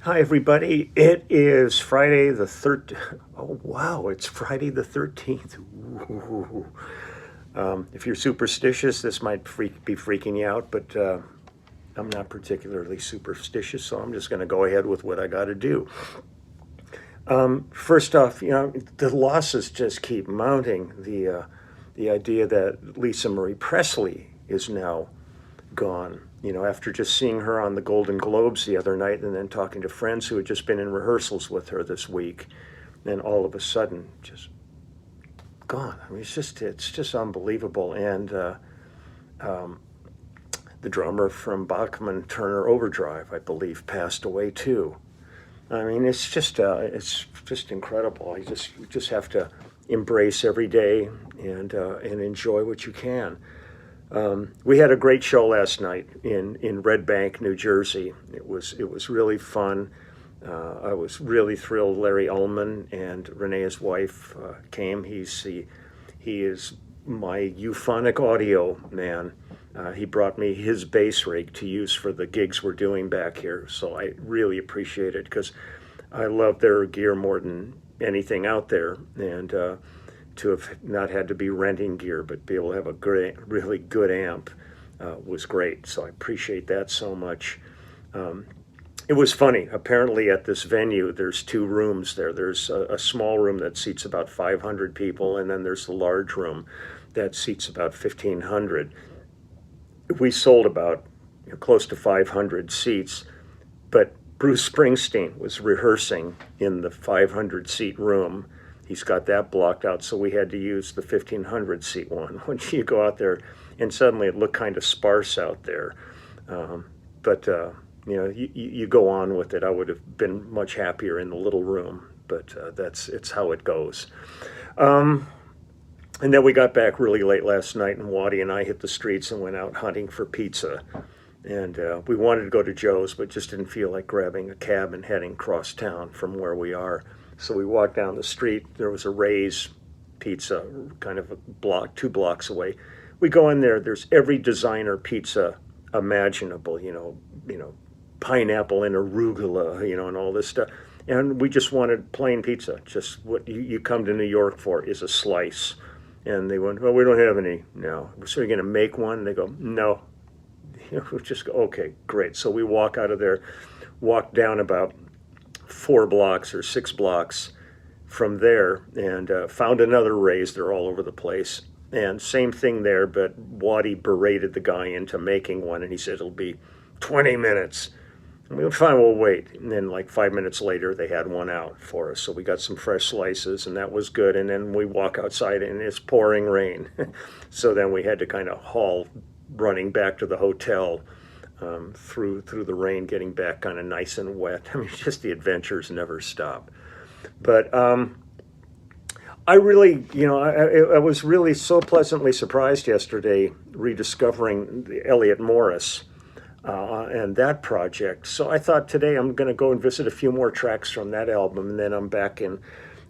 Hi, everybody. It is Friday the 13th. Oh, wow, it's Friday the 13th. Ooh. If you're superstitious, this might be freaking you out, but I'm not particularly superstitious, so I'm just going to go ahead with what I got to do. First off, the losses just keep mounting. The idea that Lisa Marie Presley is now gone. After just seeing her on the Golden Globes the other night and then talking to friends who had just been in rehearsals with her this week, then all of a sudden just gone. I mean, it's just unbelievable. And the drummer from Bachman Turner Overdrive, I believe, passed away too. I mean, it's just incredible. You just have to embrace every day and enjoy what you can. We had a great show last night in Red Bank, New Jersey. It was really fun. I was really thrilled. Larry Ullman and Renee's wife came. He is my euphonic audio man. He brought me his bass rig to use for the gigs we're doing back here. So I really appreciate it because I love their gear more than anything out there. And to have not had to be renting gear, but be able to have a great, really good amp was great. So I appreciate that so much. It was funny. Apparently, at this venue, there's two rooms there. There's a small room that seats about 500 people, and then there's the large room that seats about 1,500. We sold about close to 500 seats, but Bruce Springsteen was rehearsing in the 500 seat room. He's got that blocked out, so we had to use the 1,500 seat one. When you go out there, and suddenly it looked kind of sparse out there. But you go on with it. I would have been much happier in the little room, but it's how it goes. And then we got back really late last night, and Waddy and I hit the streets and went out hunting for pizza. And we wanted to go to Joe's, but just didn't feel like grabbing a cab and heading across town from where we are. So we walked down the street. There was a Ray's Pizza, kind of a block, 2 blocks away. We go in there. There's every designer pizza imaginable. Pineapple and arugula, and all this stuff. And we just wanted plain pizza. Just what you come to New York for is a slice. And they went, well, we don't have any. No. So you're going to make one? They go, no. We just go, okay, great. So we walk out of there, walk down about 4 blocks or 6 blocks from there, and found another Ray's. They're all over the place. And same thing there, but Waddy berated the guy into making one, and he said it'll be 20 minutes. And we were fine, we'll wait. And then like 5 minutes later, they had one out for us. So we got some fresh slices, and that was good. And then we walk outside, and it's pouring rain. So then we had to kind of haul running back to the hotel through the rain, getting back kind of nice and wet. I mean, just the adventures never stop. But I really, I was really so pleasantly surprised yesterday rediscovering the Eliot Morris and that project. So I thought today I'm going to go and visit a few more tracks from that album, and then I'm back and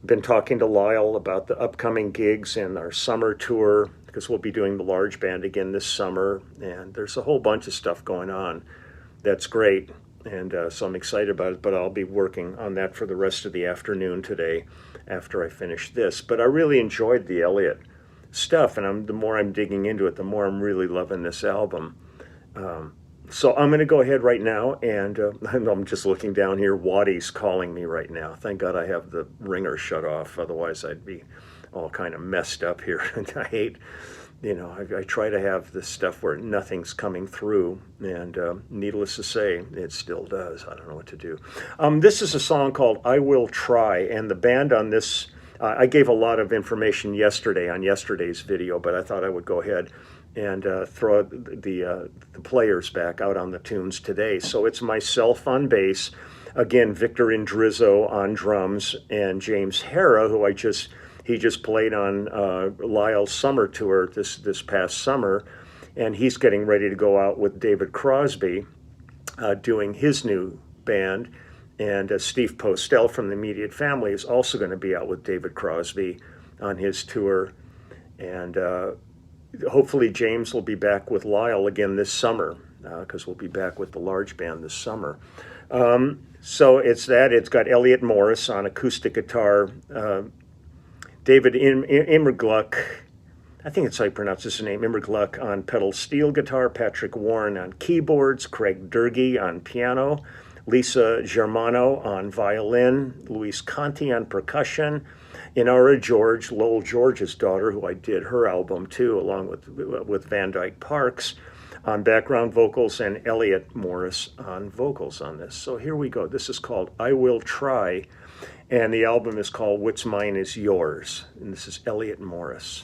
been talking to Lyle about the upcoming gigs and our summer tour, because we'll be doing the large band again this summer, and there's a whole bunch of stuff going on. That's great, and so I'm excited about it, but I'll be working on that for the rest of the afternoon today after I finish this. But I really enjoyed the Elliot stuff, and the more I'm digging into it, the more I'm really loving this album. So I'm going to go ahead right now, and I'm just looking down here. Waddy's calling me right now. Thank God I have the ringer shut off. Otherwise, I'd be all kind of messed up here. And I hate, I try to have this stuff where nothing's coming through, and needless to say, it still does. I don't know what to do. This is a song called I Will Try, and the band on this, I gave a lot of information yesterday on yesterday's video, but I thought I would go ahead and throw the players back out on the tunes today. So it's myself on bass, again, Victor Indrizzo on drums, and James Hara, who he just played on Lyle's summer tour this past summer, and he's getting ready to go out with David Crosby doing his new band, and Steve Postel from the Immediate Family is also going to be out with David Crosby on his tour, and hopefully James will be back with Lyle again this summer, because we'll be back with the large band this summer. So it's that. It's got Eliot Morris on acoustic guitar, David Immergluck, I think it's how you pronounce his name, Immergluck on pedal steel guitar, Patrick Warren on keyboards, Craig Durgee on piano, Lisa Germano on violin, Luis Conti on percussion, Inara George, Lowell George's daughter, who I did her album too, along with Van Dyke Parks, on background vocals, and Eliot Morris on vocals on this. So here we go. This is called I Will Try, and the album is called What's Mine Is Yours, and this is Eliot Morris.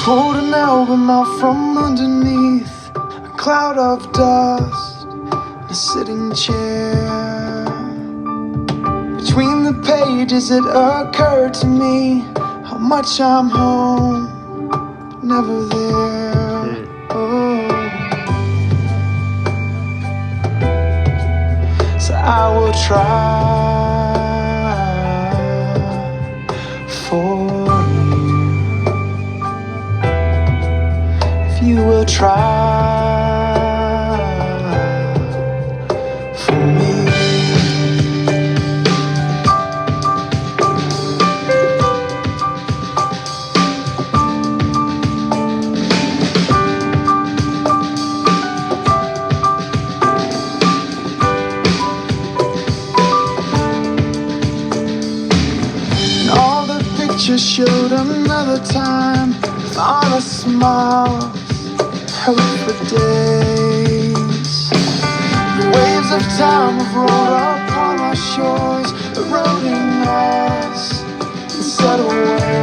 Pulled an album out from underneath a cloud of dust in a sitting chair. Between the pages it occurred to me how much I'm home, but never there. Oh. So I will try for you will try for me. And all the pictures showed another time with honest smiles, hope for days. The waves of time have rolled upon our shores, eroding us instead of waves.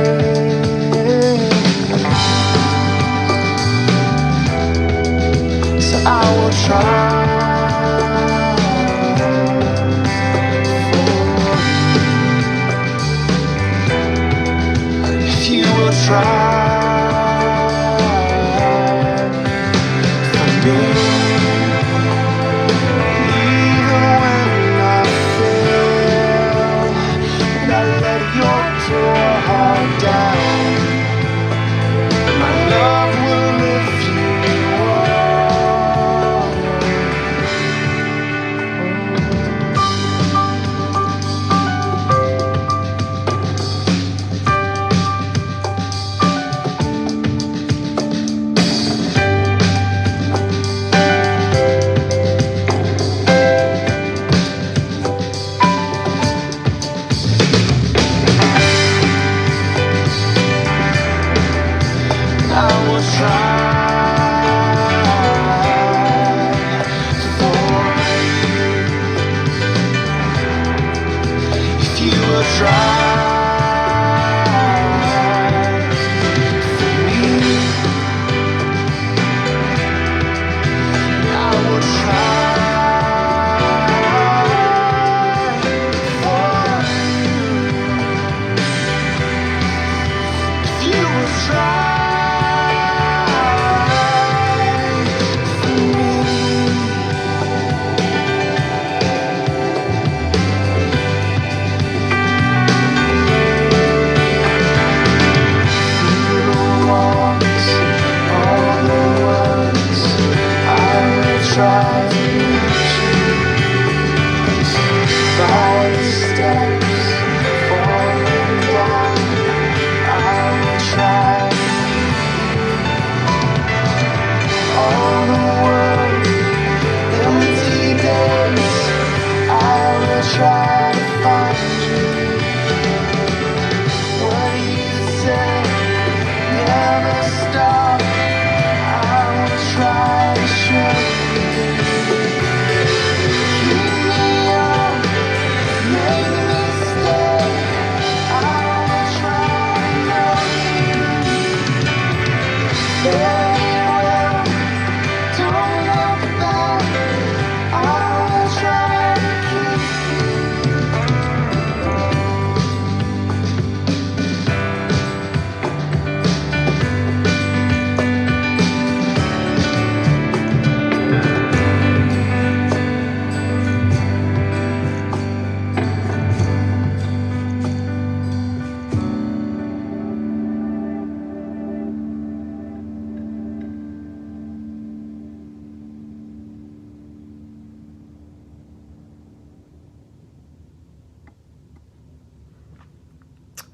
So I will try if you will try.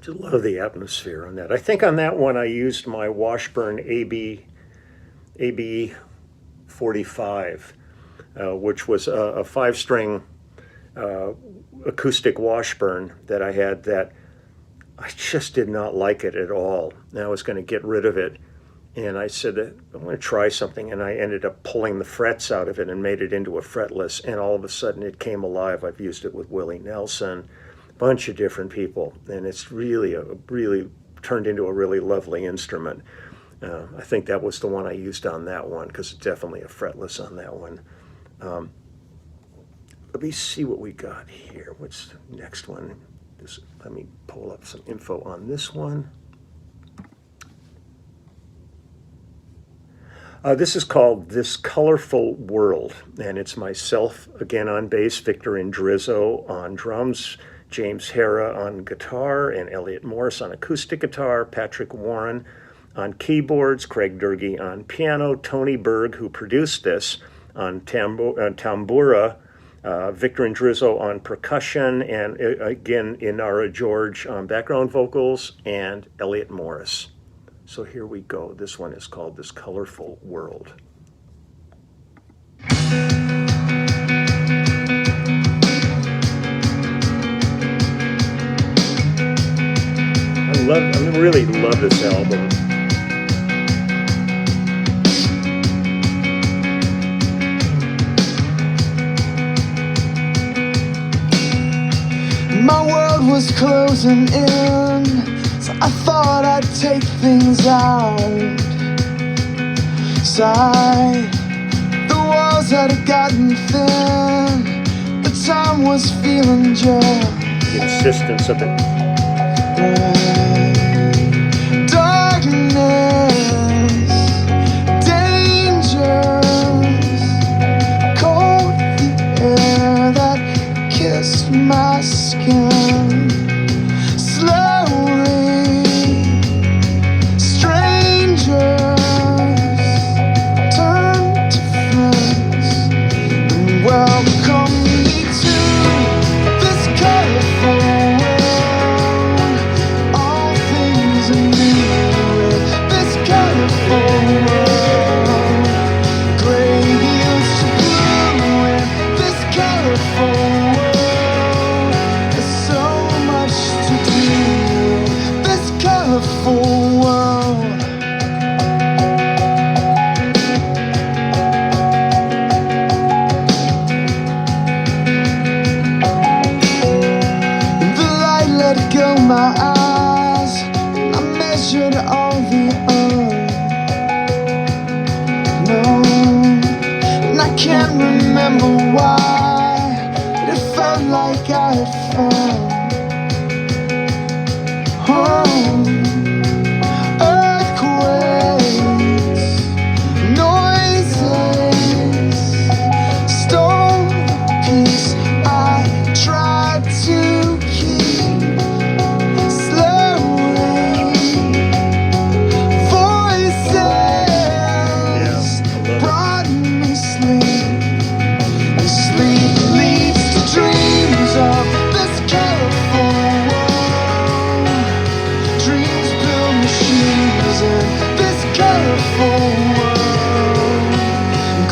Just love the atmosphere on that. I think on that one I used my Washburn AB 45, which was a 5-string acoustic Washburn that I had that I just did not like it at all. And I was going to get rid of it. And I said, I'm going to try something. And I ended up pulling the frets out of it and made it into a fretless. And all of a sudden it came alive. I've used it with Willie Nelson, a bunch of different people. And it's really turned into a really lovely instrument. I think that was the one I used on that one because it's definitely a fretless on that one. Let me see what we got here. What's the next one? Let me pull up some info on this one. This is called This Colorful World, and it's myself again on bass, Victor Indrizzo on drums, James Hara on guitar, and Eliot Morris on acoustic guitar, Patrick Warren on keyboards, Craig Durgee on piano, Tony Berg, who produced this, on tambura, Victor Indrizzo on percussion, and again, Inara George on background vocals, and Eliot Morris. So here we go. This one is called This Colorful World. I really love this album. My world was closing in, so I thought I'd take things out. Side, the walls had gotten thin, but time was feeling just The insistence of it. darkness, dangers, cold the air that kissed my skin. Slowly, strangers turn to friends and welcome me to this colorful world. All things are new in this colorful world. Gray used to blue in this colorful world. There's so much to do in this colorful world. The light let go my eyes, and I measured all the earth. No, and I can't remember why, but it felt like I had found home. Earthquakes, noises, stole the peace I tried to keep. Slowly, voices brought me sleep. And sleep leads to dreams of this colorful world. Dreams build machines in this colorful world.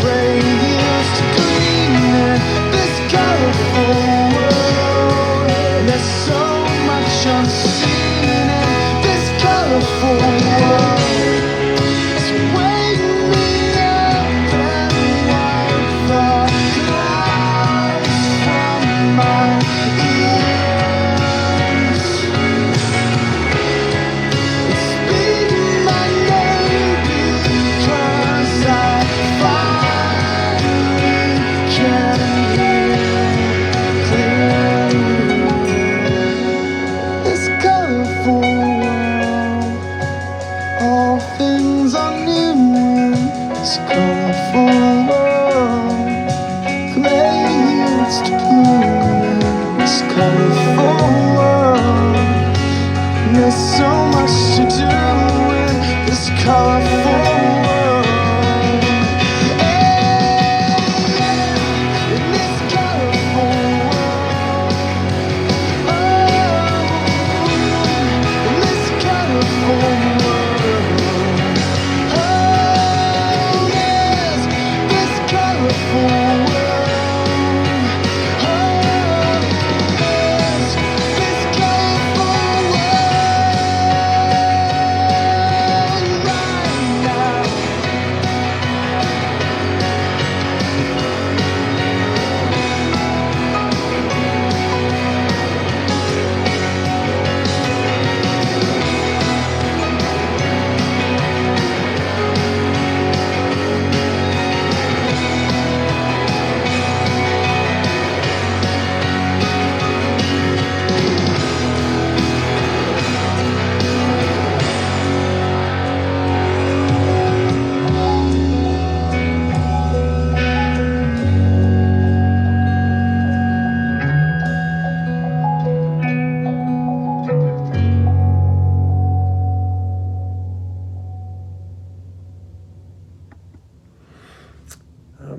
Gray used to green in this colorful world. There's so much unseen in this colorful world. So wake me up and wipe the clouds from my ears. Speak my name because I finally can hear clearly. This colorful world, all things are new in this colorful world. Gray used to blue in this colorful world. And there's so much to do in this colorful world. In this colorful world.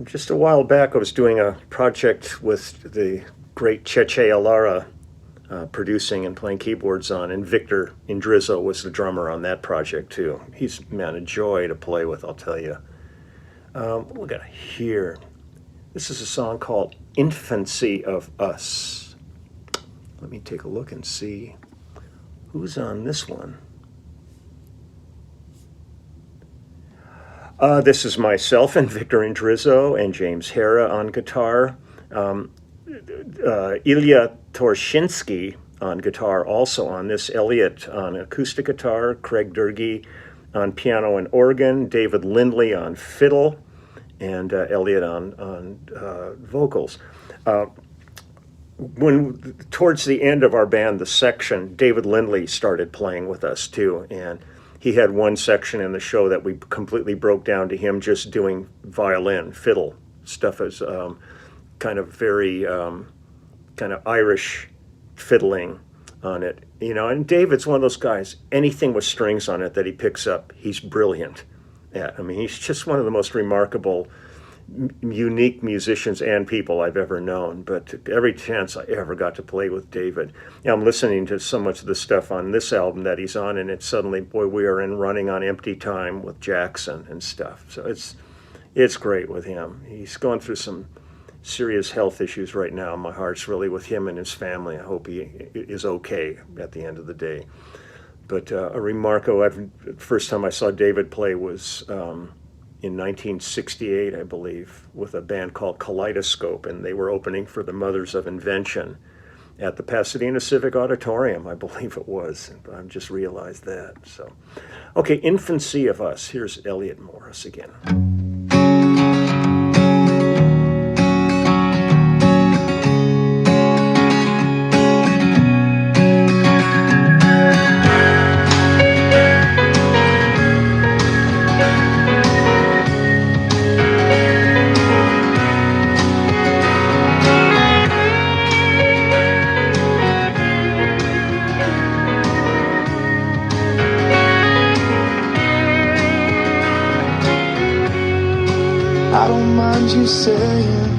Just a while back, I was doing a project with the great Cheche Alara, producing and playing keyboards on, and Victor Indrizzo was the drummer on that project too. He's, man, a joy to play with, I'll tell you. What we got here? This is a song called Infancy of Us. Let me take a look and see who's on this one. This is myself and Victor Indrizzo and James Hara on guitar. Ilya Torshinsky on guitar, also on this. Elliot on acoustic guitar. Craig Durgee on piano and organ. David Lindley on fiddle. And Elliot on vocals. When towards the end of our band, the section, David Lindley started playing with us too, and he had one section in the show that we completely broke down to him just doing violin, fiddle stuff, as kind of very kind of Irish fiddling on it, you know. And David's one of those guys, anything with strings on it that he picks up, he's brilliant at. I mean, he's just one of the most remarkable, unique musicians and people I've ever known. But every chance I ever got to play with David, I'm listening to so much of the stuff on this album that he's on, and it's suddenly, boy, we are in Running on Empty Time with Jackson and stuff. So it's great with him. He's going through some serious health issues right now. My heart's really with him and his family. I hope he is okay at the end of the day. But a remarkable, first time I saw David play was in 1968, I believe, with a band called Kaleidoscope, and they were opening for the Mothers of Invention at the Pasadena Civic Auditorium, I believe it was. I just realized that. So, okay, Infancy of Us. Here's Eliot Morris again. I don't mind you saying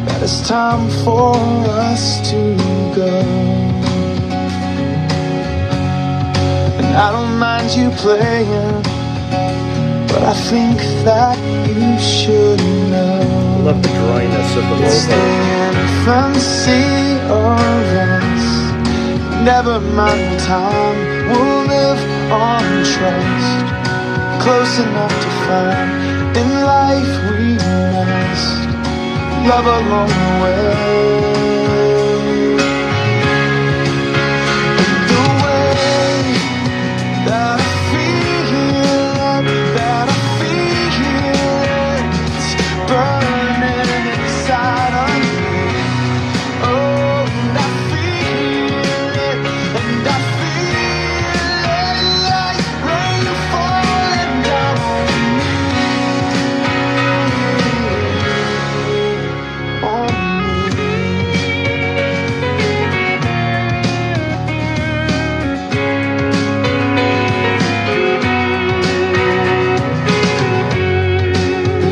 that it's time for us to go. And I don't mind you playing, but I think that you should know. I love the dryness of the It's the vocal. infancy of us. Never mind the time, we'll live on trust. Close enough to find in life we must love along the way. And the way that I feel it's burning inside of me. Oh, and I feel it, and I feel it like rain falling down on me.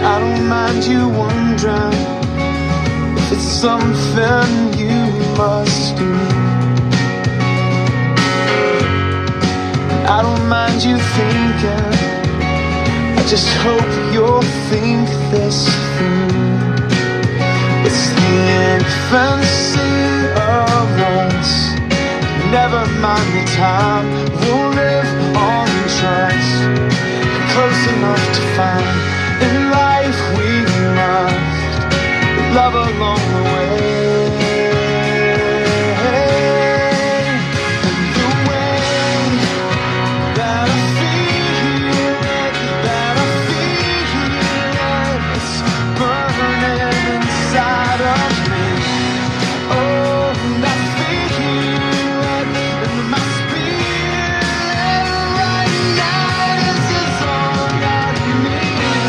I don't mind you wondering if it's something you must do. I don't mind you thinking, I just hope you'll think this through. It's the infancy of us. Never mind the time, we'll live on trust. Close enough to find in life we must love along the way. And the way that I feel it's burning inside of me. Oh, and I feel it in my spirit right now. This is all I need.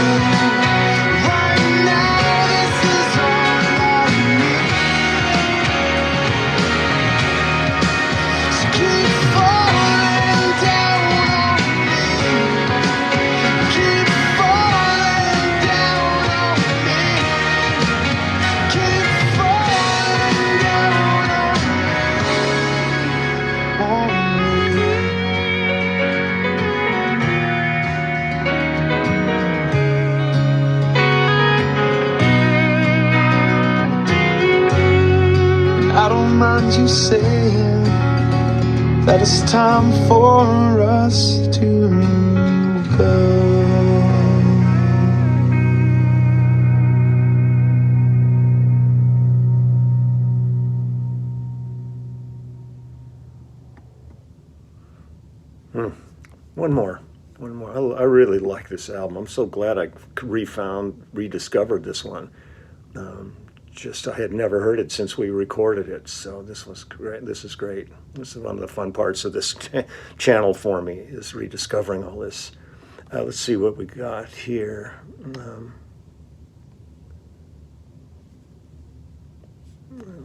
find you saying that it's time for us to go. One more. I really like this album. I'm so glad I rediscovered this one. I had never heard it since we recorded it, so this was great. This is great. This is one of the fun parts of this channel for me, is rediscovering all this. Let's see what we got here.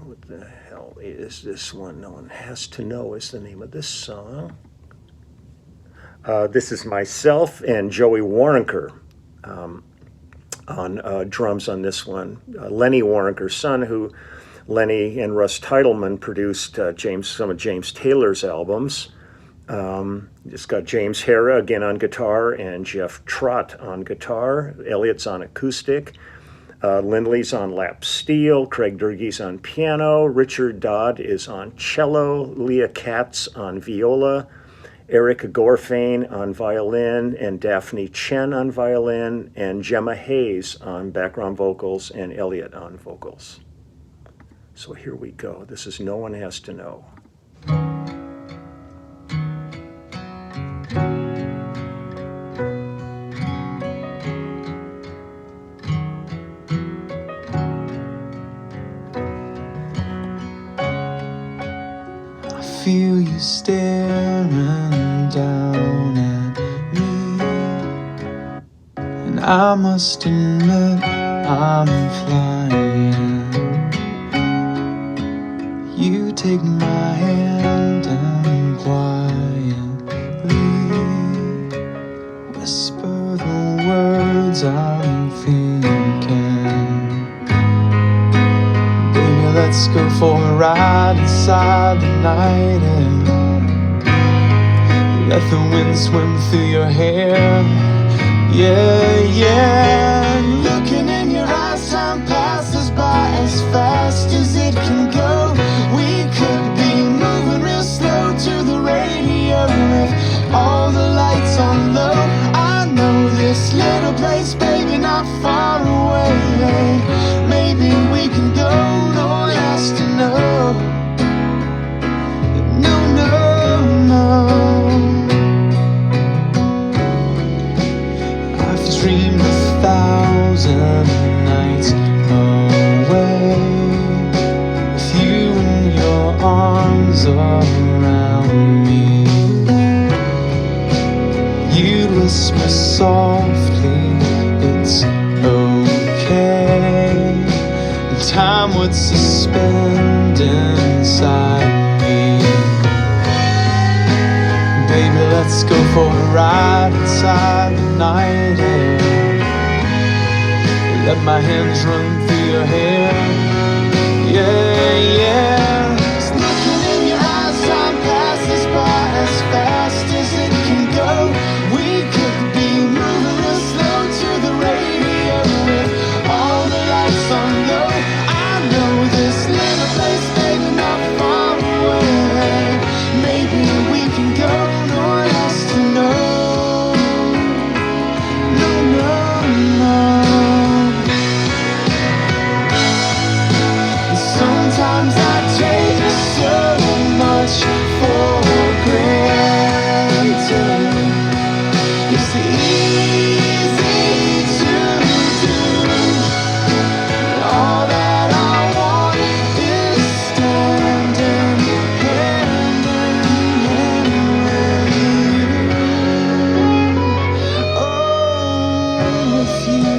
What the hell is this one? No One Has to Know is the name of this song. This is myself and Joey Waronker on drums on this one. Lenny Waronker's son, who Lenny and Russ Titleman produced some of James Taylor's albums. It's got James Hara again on guitar and Jeff Trott on guitar. Elliot's on acoustic. Lindley's on lap steel. Craig Durgee's on piano. Richard Dodd is on cello. Leah Katz on viola. Eric Gorfain on violin, and Daphne Chen on violin, and Gemma Hayes on background vocals, and Elliot on vocals. So here we go. This is No One Has to Know. I feel you staring down at me, and I must admit I'm flying. You take my hand and quietly whisper the words I'm thinking. Baby, let's go for a ride inside the night and let the wind swim through your hair. Yeah, yeah. Looking in your eyes, time passes by as fast as it can go. We could be moving real slow to the radio with all the lights on low. I know this little place, baby, not far away. Maybe we can go, no one has to know. No, no, no. Dreamed 1,000 nights away with you in your arms around me. You'd whisper softly, it's okay. And time would suspend inside me. Baby, let's go for a ride inside the night air. Let my hands run through your hair. Yeah, yeah. Just looking in your eyes, time passes by as fast as it can go. We could be moving real slow to the radio with all the lights on low. I know this little place, baby, not far away. Maybe we can go, no one has to know. No, no, no. Sometimes I take so much for granted. It's easy to do. All that I want is standing hand in hand with you. Oh, with you.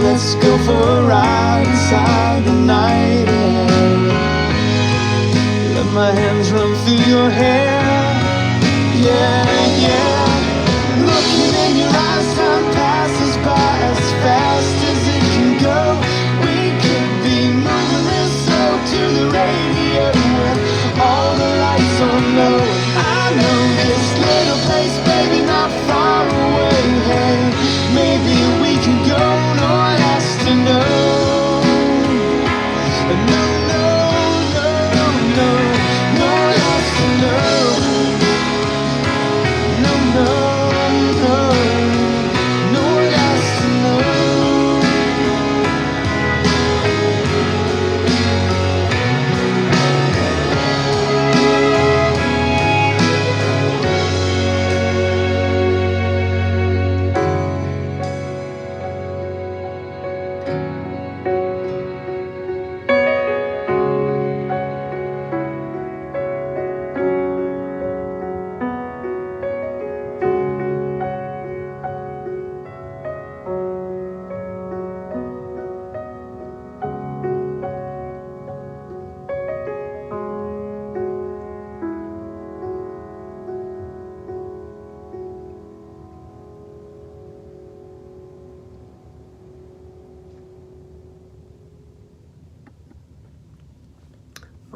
Let's go for a ride inside the night air. Let my hands run through your hair.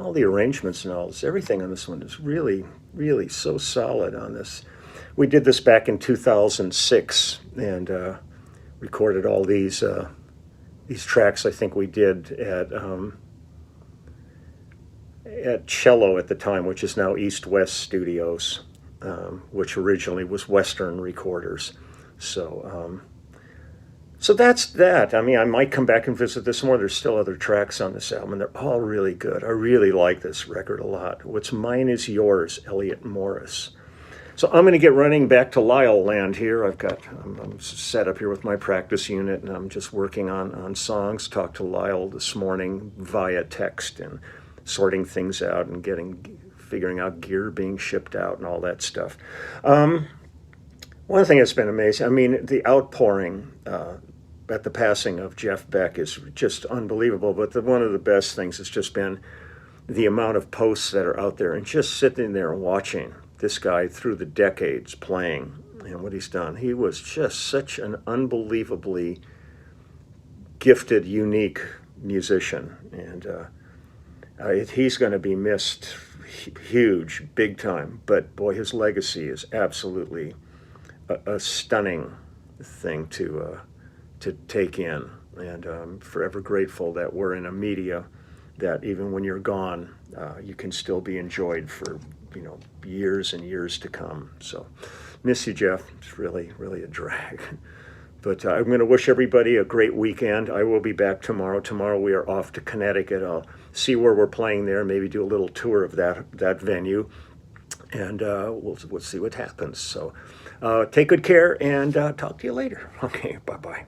all the arrangements and all this, everything on this one is really, really so solid on this. We did this back in 2006 and recorded all these tracks. I think we did at Cello at the time, which is now East West Studios, which originally was Western Recorders. So that's that. I mean, I might come back and visit this more. There's still other tracks on this album, and they're all really good. I really like this record a lot. What's Mine Is Yours, Eliot Morris. So I'm going to get running back to Lyle land here. I'm set up here with my practice unit, and I'm just working on songs. Talked to Lyle this morning via text and sorting things out and figuring out gear being shipped out and all that stuff. One thing that's been amazing, I mean, the outpouring at the passing of Jeff Beck is just unbelievable. But one of the best things has just been the amount of posts that are out there and just sitting there and watching this guy through the decades playing and what he's done. He was just such an unbelievably gifted, unique musician. And he's going to be missed huge, big time. But boy, his legacy is absolutely a stunning thing to take in, and I'm forever grateful that we're in a media that even when you're gone, you can still be enjoyed for years and years to come. So, miss you, Jeff. It's really, really a drag. But I'm going to wish everybody a great weekend. I will be back tomorrow. Tomorrow we are off to Connecticut. I'll see where we're playing there. Maybe do a little tour of that venue, and we'll see what happens. So. Take good care and talk to you later. Okay, bye-bye.